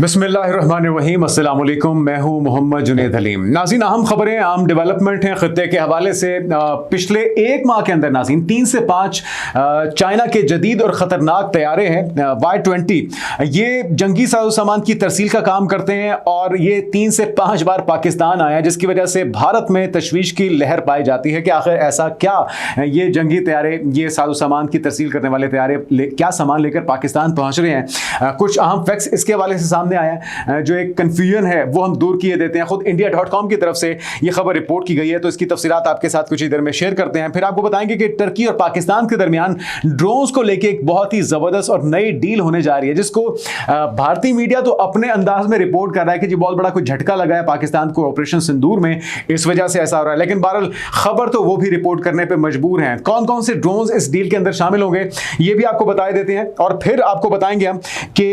बिस्मिल्लाहिर्रहमानिर्रहीम, अस्सलाम वालेकुम। मैं हूं मोहम्मद जुनेद हलीम। नाज़रीन, अहम खबरें, आम डेवलपमेंट हैं खत्ते के हवाले से। पिछले एक माह के अंदर नाज़रीन 3 से 5 चाइना के जदीद और ख़तरनाक तैयारे हैं Y-20। ये जंगी साजो सामान की तरसील का काम करते हैं और ये 3 से 5 बार पाकिस्तान आया, जिसकी वजह से भारत में तशवीश की लहर पाई जाती है कि आखिर ऐसा क्या ये जंगी तैयारे, ये साजो सामान की तरसील करने वाले तैयारे क्या सामान लेकर पाकिस्तान पहुँच रहे हैं। कुछ अहम फैक्ट्स इसके हवाले से सामने आया है। जो एक कंफ्यूजन है वो हम दूर किए देते हैं। खुद India.com की तरफ से ये खबर रिपोर्ट की गई है, तो इसकी तफसीलात आपके साथ कुछ ही देर में शेयर करते हैं। फिर आपको बताएंगे कि टर्की और पाकिस्तान के दरमियान ड्रोन्स को लेकर एक बहुत ही जबरदस्त और नई डील होने जा रही है, जिसको भारतीय मीडिया तो अपने अंदाज में रिपोर्ट कर रहा है कि जी बहुत बड़ा कोई झटका लगा है पाकिस्तान को ऑपरेशन सिंदूर में, इस वजह से ऐसा हो रहा है। लेकिन बहरहाल खबर तो वो भी रिपोर्ट करने पर मजबूर हैं। कौन कौन से ड्रोन्स इस डील के अंदर शामिल होंगे ये भी आपको बता देते हैं, और फिर आपको बताएंगे हम कि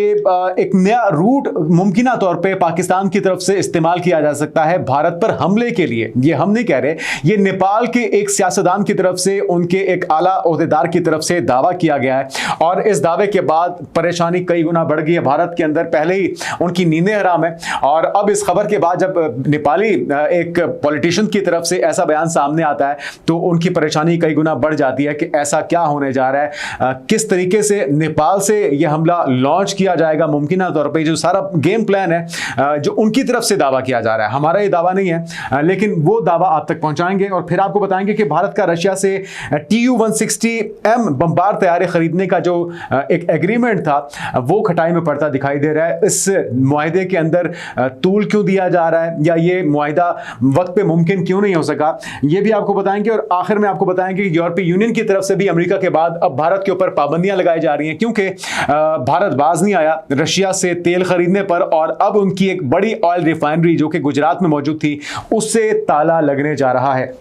एक नया रूट मुमकिना तौर पे पाकिस्तान की तरफ से इस्तेमाल किया जा सकता है भारत पर हमले के लिए। ये हम नहीं कह रहे, ये नेपाल के एक सियासतदान की तरफ से, उनके एक आला ओहदेदार की तरफ से दावा किया गया है, और इस दावे के बाद परेशानी कई गुना बढ़ गई है भारत के अंदर। पहले ही उनकी नींदें हराम है, और अब इस खबर के बाद जब नेपाली एक पॉलिटिशियन की तरफ से ऐसा बयान सामने आता है तो उनकी परेशानी कई गुना बढ़ जाती है कि ऐसा क्या होने जा रहा है, किस तरीके से नेपाल से यह हमला लॉन्च किया जाएगा मुमकिना तौर पर। जो सारा गेम प्लान है जो उनकी तरफ से दावा किया जा रहा है, हमारा ये दावा नहीं है, लेकिन वो दावा आप तक पहुंचाएंगे। और फिर आपको बताएंगे कि भारत का रशिया से Tu-160M बमबार तैयारे खरीदने का जो एक एग्रीमेंट था वो खटाई में पड़ता दिखाई दे रहा है। इस मुआहदे के अंदर तूल क्यों दिया जा रहा है, या ये मुआहदा वक्त पे मुमकिन क्यों नहीं हो सका, ये भी आपको बताएंगे। और आखिर में आपको बताएंगे कि यूरोपीय यूनियन की तरफ से भी अमेरिका के बाद अब भारत के ऊपर पाबंदियां लगाई जा रही हैं, क्योंकि भारत बाज नहीं आया रशिया से तेल खरीदने पर, और अब उनकी एक बड़ी ऑयल रिफाइनरी जो कि गुजरात में मौजूद थी उससे ताला लगने जा रहा है।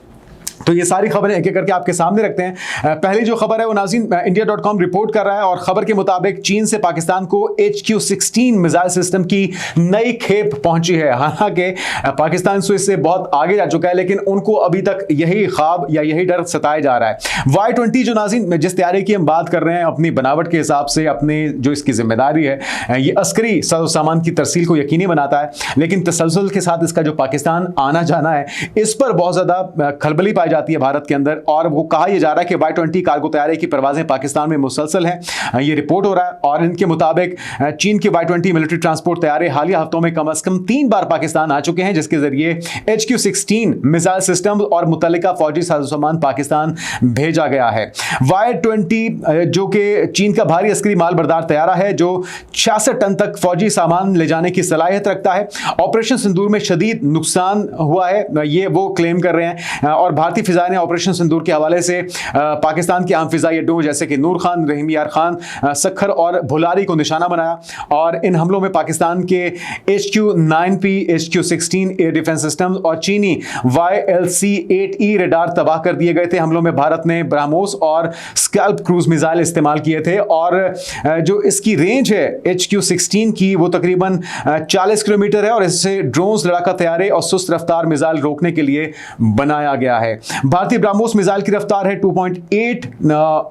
तो ये सारी खबरें एक एक करके आपके सामने रखते हैं। पहली जो खबर है वो नाज़रीन India.com रिपोर्ट कर रहा है, और खबर के मुताबिक चीन से पाकिस्तान को HQ-16 मिसाइल सिस्टम की नई खेप पहुंची है। हालांकि पाकिस्तान इससे बहुत आगे जा चुका है, लेकिन उनको अभी तक यही ख्वाब या यही डर सताया जा रहा है। Y-20 जो नाज़रीन जिस तैयारी की हम बात कर रहे हैं, अपनी बनावट के हिसाब से, अपने जो इसकी जिम्मेदारी है, ये अस्करी सामान की तरसील को यकीनी बनाता है, लेकिन तसलसल के साथ इसका जो पाकिस्तान आना जाना है इस पर बहुत ज़्यादा खलबली पाई जाती है भारत के अंदर। और वो कहा यह जा रहा है कि Y-20 कार्गो तैयारे की परवाजें पाकिस्तान में मुसलसल हैं, ये रिपोर्ट हो रहा है। और इनके मुताबिक चीन के Y-20 मिलिट्री ट्रांसपोर्ट तैयारे हालिया हफ्तों में कम से कम 3 बार पाकिस्तान आ चुके हैं, जिसके जरिए HQ-16 मिसाइल सिस्टम और मुतल्लिका फौजी साजोसामान पाकिस्तान भेजा गया है। Y-20 जो कि चीन का भारी अस्करी माल बरदार तैयारा है, जो 66 टन तक फौजी सामान ले जाने की सलाहियत रखता है। ऑपरेशन सिंदूर में शदीद नुकसान हुआ है, ये वो क्लेम कर रहे हैं। और भारतीय फिजा ने ऑपरेशन सिंदूर के हवाले से पाकिस्तान के आम फिजाई अड्डों जैसे कि नूर खान, रहीम यार खान, सखर और भुलारी को निशाना बनाया, और इन हमलों में पाकिस्तान के HQ-9P, HQ-16 air defence system और चीनी YLC-8E रेडार तबाह कर दिए गए थे। हमलों में भारत ने ब्राह्मोस और स्कैल्प क्रूज मिसाइल इस्तेमाल किए थे, और जो इसकी रेंज है HQ-16 की वो तकरीबन 40 किलोमीटर है, और इससे ड्रोन्स, लड़ाका तैयारे और सुस्त रफ्तार मिसाइल रोकने के लिए बनाया गया है। भारतीय ब्राह्मोस मिसाइल की रफ्तार है 2.8,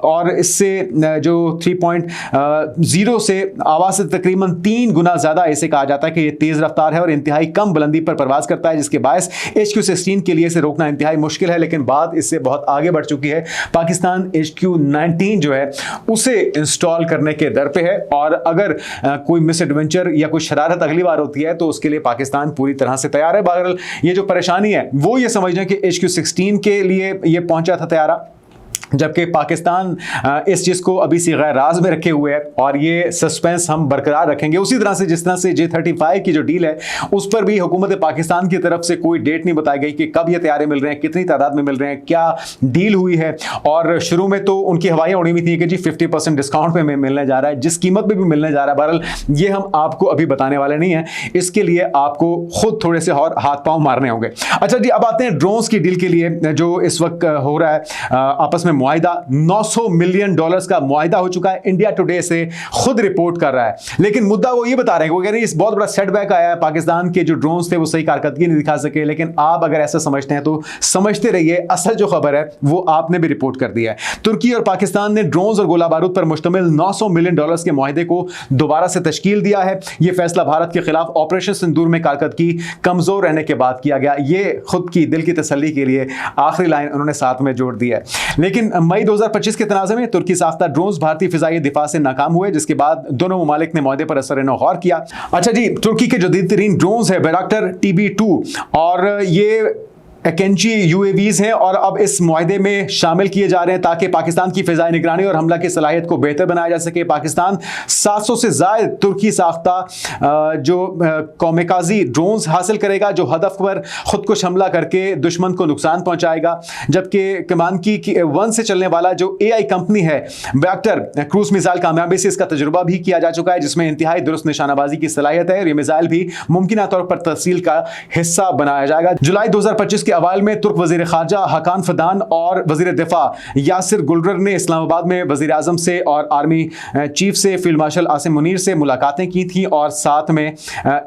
और इससे जो 3.0 से आवाज से तकरीबन 3 गुना ज्यादा इसे कहा जाता है कि ये तेज रफ्तार है और इंतहाई कम बुलंदी पर परवाज करता है, जिसके बायस HQ-16 के लिए इसे रोकना इंतहाई मुश्किल है। लेकिन बात इससे बहुत आगे बढ़ चुकी है, पाकिस्तान HQ-19 जो है उसे इंस्टॉल करने के दर पे है, और अगर कोई मिस एडवेंचर या कोई शरारत अगली बार होती है तो उसके लिए पाकिस्तान पूरी तरह से तैयार है। बहरहाल ये जो परेशानी है वो ये समझना कि HQ-16 के लिए ये पहुंचा था तैयारा, जबकि पाकिस्तान इस चीज़ को अभी सी गैर राज में रखे हुए है, और ये सस्पेंस हम बरकरार रखेंगे। उसी तरह से जिस तरह से J-35 की जो डील है उस पर भी हुकूमत पाकिस्तान की तरफ से कोई डेट नहीं बताई गई कि कब ये तैयारे मिल रहे हैं, कितनी तादाद में मिल रहे हैं, क्या डील हुई है। और शुरू में तो उनकी हवाइयाँ उड़ी हुई थी कि जी 50% डिस्काउंट पे मिलने जा रहा है, जिस कीमत पर भी मिलने जा रहा है। बहरहाल ये हम आपको अभी बताने वाले नहीं हैं, इसके लिए आपको खुद थोड़े से और हाथ पाँव मारने होंगे। अच्छा जी, अब आते हैं ड्रोन्स की डील के लिए जो इस वक्त हो रहा है आपस में मुआहिदा, $900 मिलियन का मुआहिदा हो चुका है, इंडिया टुडे से खुद रिपोर्ट कर रहा है। लेकिन मुद्दा वो ये बता रहे हैं, वो कह रहे हैं इस बहुत बड़ा सेटबैक आया है, पाकिस्तान के जो ड्रोन्स थे वो सही कारकर्दगी नहीं दिखा सके। लेकिन आप अगर ऐसा समझते हैं तो समझते रहिए, असल जो खबर है वो आपने भी रिपोर्ट कर दिया है। तुर्की और पाकिस्तान ने ड्रोन्स और गोला बारूद पर मुश्तमिल $900 मिलियन के मुआहिदे को दोबारा से तश्कील दिया है। यह फैसला भारत के खिलाफ ऑपरेशन सिंदूर में कारकर्दगी कमजोर रहने के बाद किया गया। ये खुद की दिल की तसल्ली के लिए आखिरी लाइन उन्होंने साथ में जोड़ दी है। लेकिन मई 2025 के तनाज़े में तुर्की साख्ता ड्रोन्स भारतीय फिजाई दिफा से नाकाम हुए, जिसके बाद दोनों ममालिक ने मुआहदे पर असर गौर किया। अच्छा जी, तुर्की के जदीद तरीन ड्रोन्स है बैराक्टर TB2 और ये एकेंची UAVs हैं और अब इस मुआहदे में शामिल किए जा रहे हैं ताकि पाकिस्तान की फिजाई निगरानी और हमला की सलाहियत को बेहतर बनाया जा सके। पाकिस्तान 700 से ज़ायद तुर्की साख्ता जो कौमेकाजी ड्रोन्स हासिल करेगा, जो हदफ पर खुदकुश हमला करके दुश्मन को नुकसान पहुंचाएगा। जबकि कमान की 1 से चलने वाला जो AI कंपनी है बैराक्टर क्रूज मिसाइल कामयाबी से इसका तजुर्बा भी किया जा चुका है, जिसमें इंतहाई दुरुस्त निशानाबाजी की सलाहियत है और यह मिसाइल भी मुमकिन तौर पर तफसील का हिस्सा बनाया जाएगा। जुलाई 2025 के अवाल में तुर्क वजीर खारजा हकान फदान और वजीर दिफा यासिर गुलरर ने इस्लामाबाद में वजीर आजम से और आर्मी चीफ से फील्ड मार्शल आसिम मुनीर से मुलाकातें की थी और साथ में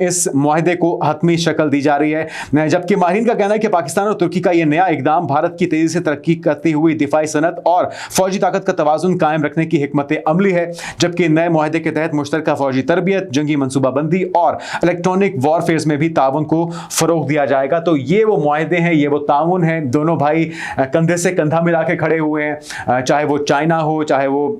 इस मुआहदे को हतमी शक्ल दी जा रही है। जबकि माहिरीन का कहना है कि पाकिस्तान और तुर्की का यह नया इकदाम भारत की तेजी से तरक्की करती हुई दिफाई सनत और फौजी ताकत का तवाजुन कायम रखने की हिकमत अमली है। जबकि नए मुआहदे के तहत मुश्तरका फौजी तरबियत, जंगी मनसूबाबंदी और इलेक्ट्रॉनिक वॉरफेयर में भी ताउन को फरोग दिया जाएगा। तो ये वो मुआहदे हैं, ये वो ताउन है, दोनों भाई कंधे से कंधा मिला के खड़े हुए हैं, चाहे वो चाइना हो, चाहे वो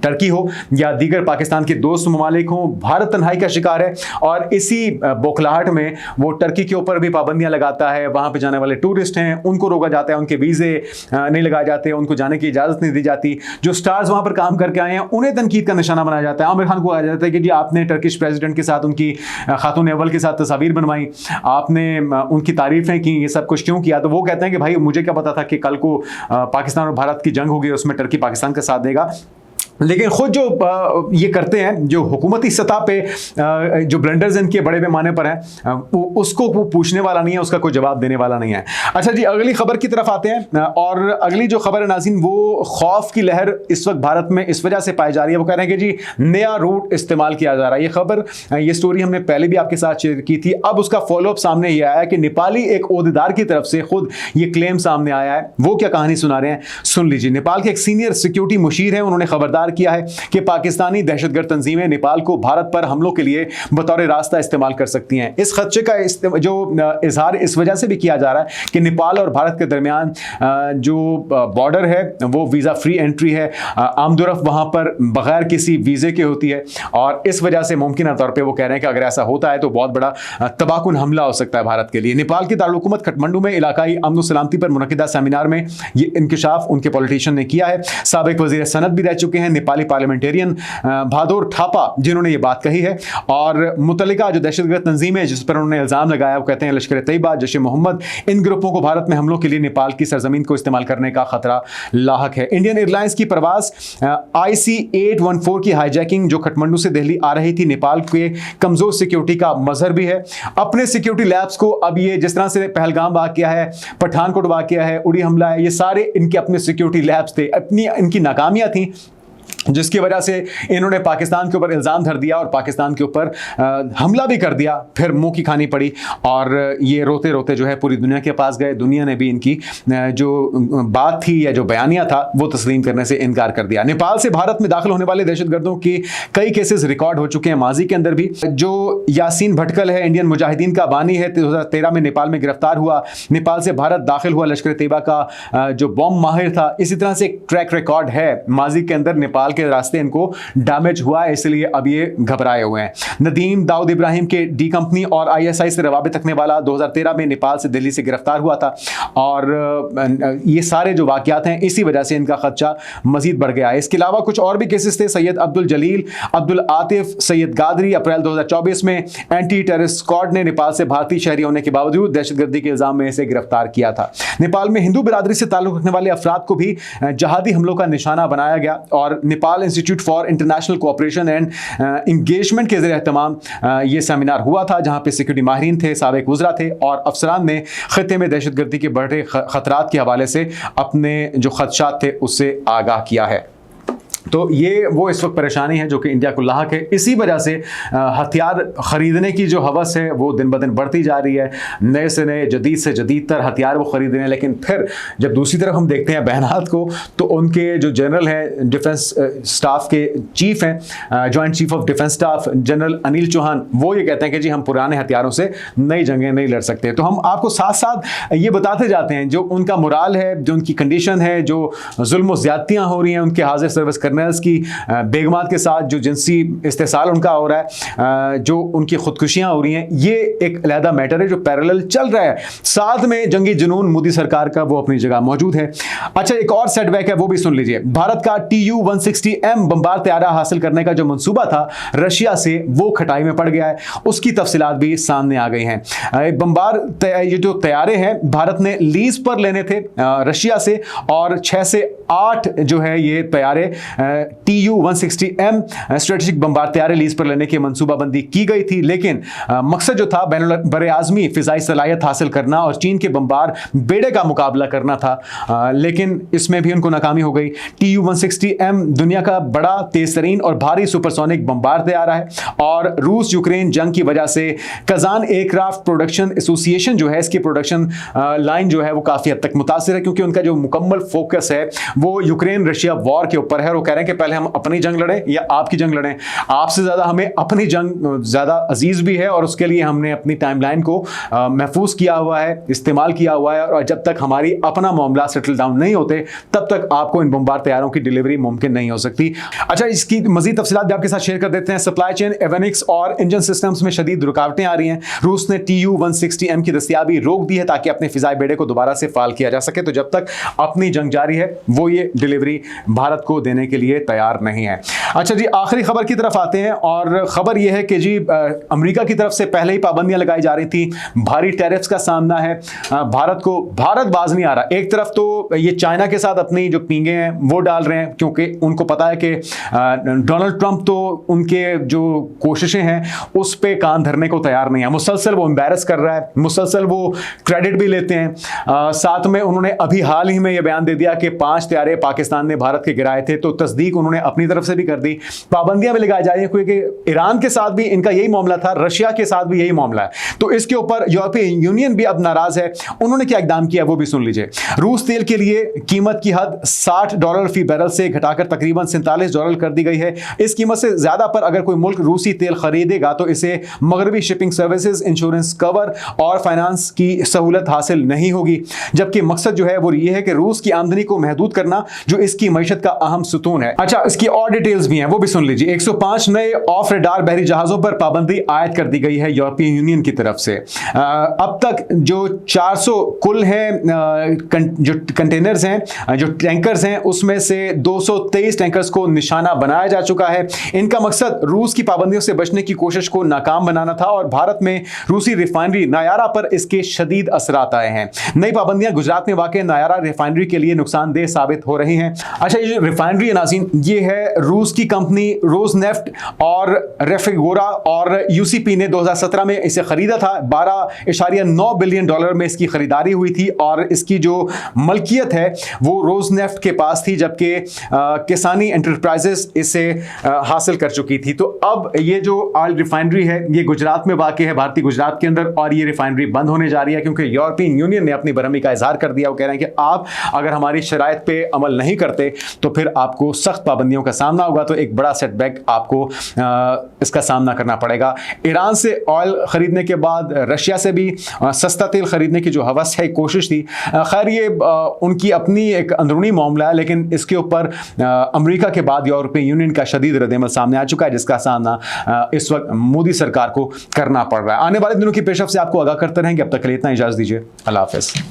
टर्की हो या दीगर पाकिस्तान के दोस्त ममालिक हो। भारत तन्हाई का शिकार है और इसी बौखलाहट में वो टर्की के ऊपर भी पाबंदियां लगाता है। वहां पे जाने वाले टूरिस्ट हैं उनको रोका जाता है, उनके वीजे नहीं लगाए जाते, उनको जाने की इजाजत नहीं दी जाती। जो स्टार्स वहां पर काम करके आए हैं उन्हें तनकीद का निशाना बनाया जाता है। आमिर खान को कहा जाता है कि जी आपने टर्किश प्रेसिडेंट के साथ, उनकी खातून अव्वल के साथ तस्वीर बनवाई, आपने उनकी तारीफें की, ये सब कुछ क्यों किया? तो वो कहते हैं कि भाई मुझे क्या पता था कि कल को पाकिस्तान और भारत की जंग होगी, उसमें टर्की पाकिस्तान का साथ देगा। लेकिन खुद जो ये करते हैं, जो हुकूमती सतह पे जो ब्लंडर्स इनके बड़े पैमाने पर हैं, उसको वो पूछने वाला नहीं है, उसका कोई जवाब देने वाला नहीं है। अच्छा जी, अगली खबर की तरफ आते हैं और अगली जो खबर है नाज़रीन, वो खौफ की लहर इस वक्त भारत में इस वजह से पाई जा रही है। वो कह रहे हैं कि जी नया रूट इस्तेमाल किया जा रहा है। ये खबर, ये स्टोरी हमने पहले भी आपके साथ शेयर की थी। अब उसका फॉलोअप सामने ये आया कि नेपाली एक ओहदेदार की तरफ से खुद ये क्लेम सामने आया है। वो क्या कहानी सुना रहे हैं, सुन लीजिए। नेपाल के एक सीनियर सिक्योरिटी मुशीर हैं, उन्होंने खबरदार किया है कि पाकिस्तानी दहशतगर्द तंजीमें नेपाल को भारत पर हमलों के लिए बतौर रास्ता इस्तेमाल कर सकती हैं। इस खदशे का जो इजहार इस वजह से भी किया जा रहा है कि नेपाल और भारत के दरमियान जो बॉर्डर है वो वीज़ा फ्री एंट्री है, आमदोरफ्त वहाँ पर बगैर किसी वीज़े के होती है और इस वजह से मुमकिन तौर पर वो कह रहे हैं कि अगर ऐसा होता है तो बहुत बड़ा तबाहकुन हमला हो सकता है भारत के लिए। नेपाल की दारुल-हुकूमत काठमांडू में इलाकाई अमन सलामती पर मुनक़िदा सेमिनार में ये इंकशाफ उनके पॉलिटिशियन ने किया है। साबिक वज़ीर सनत भी रह चुके हैं नेपाली पार्लियामेंटेरियन भादोर थापा, जिन्होंने ये बात कही है। और मुतल्लिका जो दहशतगर्द तंजीम है जिस पर उन्होंने इल्ज़ाम लगाया, वो कहते हैं लश्कर तैयबा, जैश ए मोहम्मद, इन ग्रुपों को भारत में हमलों के लिए नेपाल की सरजमीन को इस्तेमाल करने का खतरा लाहक है। इंडियन एयरलाइंस की परवाज IC-814 की हाईजैकिंग जो काठमांडू से दिल्ली आ रही थी, नेपाल के कमजोर सिक्योरिटी का मजहर भी है। अपने सिक्योरिटी लैब्स को अब ये जिस तरह से पहलगाम वाक़या है, पठानकोट वाक़या है, उड़ी हमला है, ये सारे इनके अपने सिक्योरिटी लैब्स थे, अपनी इनकी नाकामियां थी, जिसकी वजह से इन्होंने पाकिस्तान के ऊपर इल्ज़ाम धर दिया और पाकिस्तान के ऊपर हमला भी कर दिया। फिर मुंह की खानी पड़ी और ये रोते रोते जो है पूरी दुनिया के पास गए। दुनिया ने भी इनकी जो बात थी या जो बयानिया था वो तस्लीम करने से इनकार कर दिया। नेपाल से भारत में दाखिल होने वाले दहशतगर्दों के कई केसेस रिकॉर्ड हो चुके हैं माजी के अंदर भी। जो यासीन भटकल है, इंडियन मुजाहिदीन का बानी है, 2013 में नेपाल में गिरफ्तार हुआ, नेपाल से भारत दाखिल हुआ, लश्कर तैयबा का जो बॉम्ब माहिर था। इसी तरह से एक ट्रैक रिकॉर्ड है माजी के अंदर, नेपाल के रास्ते इनको डैमेज हुआ है, इसलिए अब ये घबराए हुए हैं। नदीम दाऊद इब्राहिम के डी कंपनी और ISI से रवाबित रखने वाला 2013 में नेपाल से दिल्ली से गिरफ्तार हुआ था और ये सारे जो वाकयात हैं इसी वजह से इनका खदशा मजीद बढ़ गया है। इसके अलावा कुछ और भी केसेस थे। सैयद अब्दुल जलील, अब्दुल आतिफ, सैयद गादरी, अप्रैल 2024 में एंटी टेररिस्ट स्क्वाड ने नेपाल से भारतीय शहरी होने के बावजूद दहशतगर्दी के इल्जाम में इसे गिरफ्तार किया था। नेपाल में हिंदू बिरादरी से ताल्लुक रखने वाले अफराद को भी जहादी हमलों का निशाना बनाया गया और Nepal institute for international cooperation and engagement के ज़रिए तमाम ये सेमिनार हुआ था, जहाँ पे सिक्योरिटी माहिरीन थे, साबिक वज़रा थे और अफसरान ने खत्ते में दहशतगर्दी के बढ़ रहे खतरात के हवाले से अपने जो खदशात थे उससे आगाह किया है। तो ये वो इस वक्त परेशानी है जो कि इंडिया को लाहक है। इसी वजह से हथियार ख़रीदने की जो हवस है वो दिन ब दिन बढ़ती जा रही है, नए से नए जदीद से जदीद तर हथियार वो ख़रीद रहे हैं। लेकिन फिर जब दूसरी तरफ हम देखते हैं बयानात को, तो उनके जो जनरल हैं, डिफेंस स्टाफ के चीफ हैं, joint chief of defence staff general Anil Chauhan, वो ये कहते हैं कि जी हम पुराने हथियारों से नई जंगें नहीं लड़ सकते। तो हम आपको साथ साथ ये बताते जाते हैं जो उनका मोराल है, जो उनकी कंडीशन है, जो जुल्म ज़्यादतियाँ हो रही हैं उनके हाजिर सर्विस कर्नल्स की बेगमात के साथ, जो जिनसी इस्तेसाल उनका हो रहा है, जो उनकी खुदकुशियां हो रही हैं, ये एक अलहदा मैटर है जो पैरेलल चल रहा है। साथ में जंगी जुनून मोदी सरकार का वो अपनी जगह मौजूद है। अच्छा, एक और सेटबैक है, वो भी सुन लीजिए। भारत का TU-160M बमबार तैयारा हासिल करने का जो मंसूबा था रशिया से, वो खटाई में पड़ गया है। उसकी तफसीलात भी सामने आ गई हैं। बमबार ये जो तैयारे हैं भारत ने लीज पर लेने थे रशिया से, और 6 से 8 जो है ये तैयारे TU-160M स्ट्रेटेजिक बमबार तैयारे लीज पर लेने की मंसूबाबंदी की गई थी। लेकिन मकसद जो था बरे-आज़मी फिजाई सलाहियत हासिल करना और चीन के बमबार बेड़े का मुकाबला करना था, लेकिन इसमें भी उनको नाकामी हो गई। TU-160M दुनिया का बड़ा, तेज तरीन और भारी सुपरसोनिक बमबार तैयारा है, और रूस यूक्रेन जंग की वजह से कजान एयरक्राफ्ट प्रोडक्शन एसोसिएशन जो है, इसकी प्रोडक्शन लाइन जो है वो काफ़ी हद तक मुतासिर है, क्योंकि उनका जो मुकम्मल फोकस है वो यूक्रेन रशिया वॉर के ऊपर है। वो कह रहे हैं कि पहले हम अपनी जंग लड़ें या आपकी जंग लड़ें, आपसे ज़्यादा हमें अपनी जंग ज़्यादा अजीज़ भी है, और उसके लिए हमने अपनी टाइमलाइन को महफूज किया हुआ है, इस्तेमाल किया हुआ है, और जब तक हमारी अपना मामला सेटल डाउन नहीं होते तब तक आपको इन बमबार तैयारों की डिलीवरी मुमकिन नहीं हो सकती। अच्छा, इसकी मजीद तफसीलात भी आपके साथ शेयर कर देते हैं। सप्लाई चेन, एविनिक्स और इंजन सिस्टम्स में शदीद रुकावटें आ रही हैं। रूस ने TU-160M की दस्तियाबी रोक दी है ताकि अपने फिजाई बेड़े को दोबारा से फाल किया जा सके। तो जब तक अपनी जंग जारी है वो ये डिलीवरी भारत को देने के लिए तैयार नहीं है। अच्छा जी, आखिरी खबर की तरफ आते हैं, और खबर यह है कि जी अमेरिका की तरफ से पहले ही पाबंदियां लगाई जा रही थी, भारी टैरिफ्स का सामना है भारत को। भारत बाज नहीं आ रहा। एक तरफ तो ये चाइना के साथ अपनी जो पींगे हैं वो डाल रहे हैं, क्योंकि उनको पता है कि डोनाल्ड ट्रंप तो उनके जो कोशिशें हैं उस पर कान धरने को तैयार नहीं है। मुसलसल वो एम्बैरस कर रहा है, मुसलसल वो क्रेडिट भी लेते हैं। साथ में उन्होंने अभी हाल ही में यह बयान दे दिया कि 5 तैयारे पाकिस्तान ने भारत के गिराए थे, तो तस्दीक उन्होंने अपनी तरफ से भी कर दी। पाबंदियां भी लगाई जा रही हैं, क्योंकि ईरान के साथ भी इनका यही मामला था, रशिया के साथ भी यही मामला है। तो इसके ऊपर यूरोपीय यूनियन भी अब नाराज है। उन्होंने क्या इकदाम किया वो भी सुन लीजिए। रूस तेल के लिए कीमत की हद $60 फी बैरल से घटाकर तकरीबन $47 कर दी गई है। इस कीमत से ज्यादा पर अगर कोई मुल्क रूसी तेल खरीदेगा तो इसे मगरबी शिपिंग सर्विसेज, इंश्योरेंस कवर और फाइनेंस की सहूलत हासिल नहीं होगी। जबकि मकसद जो है वो ये है कि रूस की आमदनी को महदूद करना, जो इसकी मईशत का अहम सुतून है। अच्छा, इसकी और डिटेल्स भी हैं, वो भी सुन लीजिए। 105 नए ऑफ रेडार बहरी जहाजों पर पाबंदी आयद कर दी गई है यूरोपीय यूनियन की तरफ से। अब तक जो 400 कुल हैं जो कंटेनर्स हैं, जो टैंकर्स हैं, उसमें से 223 टैंकर्स को निशाना बनाया जा चुका है। इनका मकसद रूस की पाबंदियों से बचने की कोशिश को नाकाम बनाना था, और भारत में रूसी रिफाइनरी नायारा पर इसके शदीद असरात आए हैं। नई पाबंदियां गुजरात में वाक़ नायारा रिफाइनरी के लिए नुकसानदेह साबित हो रही हैं। अच्छा, ये जो रिफाइनरी नाज़रीन, ये है रूस की कंपनी रोजनेफ्ट और रेफेगोरा, और यूसीपी ने 2017 में इसे खरीदा था। $12.9 बिलियन में इसकी खरीदारी हुई थी, और इसकी जो मलकियत है वो रोजनेफ्ट के पास थी, जबकि किसानी एंटरप्राइजेस इसे हासिल कर चुकी थी। तो अब ये जो ऑयल रिफाइनरी है ये गुजरात में वाक़ है, भारतीय गुजरात के अंदर, और ये रिफाइनरी बंद होने जा रही है, क्योंकि यूरोपियन यूनियन ने अपनी बरहमी का इजहार कर दिया। वो कह रहे हैं कि आप अगर हमारी शराइत पे अमल नहीं करते तो फिर आपको सख्त पाबंदियों का सामना होगा। तो एक बड़ा सेटबैक आपको इसका सामना करना पड़ेगा। ईरान से ऑयल खरीदने के बाद रशिया से भी सस्ता तेल खरीदने की जो हवस है, कोशिश थी, खैर ये उनकी अपनी एक अंदरूनी मामला है, लेकिन इसके ऊपर अमेरिका के बाद यूरोपीय यूनियन का शदीद रद्द-ए-अमल सामने आ चुका है, जिसका सामना इस वक्त मोदी सरकार को करना पड़ रहा है। आने वाले दिनों की पेशरफ से आपको आगाह करते रहेंगे। अब तक के लिए इतना, इजाजत दीजिए। अल्लाह हाफ़िज़।